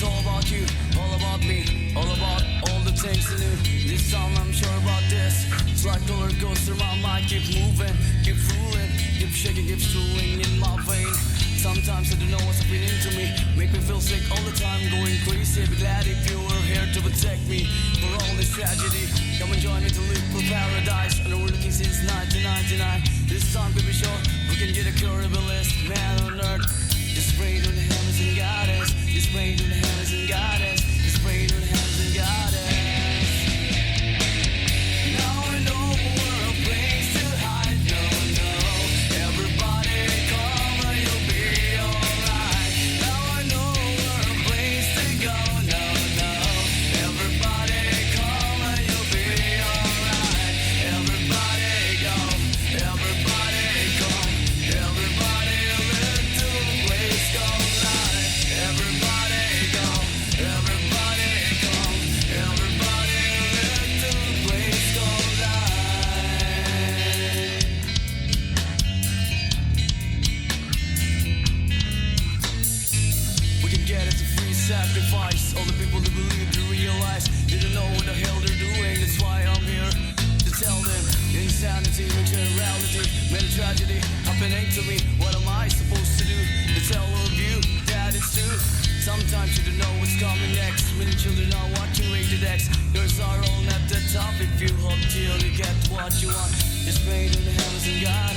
all about you, all about me, all about all the things I knew. This time I'm sure about this. It's like roller coaster, my mind keep moving, keep fooling, keep shaking, keep stooling in my vein. Sometimes I don't know what's happening to me. Make me feel sick all the time, going crazy. Be glad if you were here to protect me for all this tragedy. Come and join me to live for paradise. I know we're looking since 1999. This time could be sure we can get a curable list. Man on earth, just pray to the heavens and goddess. Just pray to the heavens and goddess. Just pray to the heavens and goddess. Now I know we're a place to hide. No, no, everybody come and you'll be alright. Now I know we're a place to go. No, no, everybody come and you'll be alright. Everybody go, everybody come, everybody let the place go live. Everybody go, everybody come, everybody let the place go live. We can get it to free sacrifice. All the people who believe to realize they don't know what the hell they're doing. That's why I'm here to tell them insanity makes a reality. Many tragedy happening to me. What am I supposed to do? To tell all of you that it's true. Sometimes you don't know what's coming next. Many children are watching rated X. Yours are all at the top. If you hope till you get what you want, just pray to the heavens and God.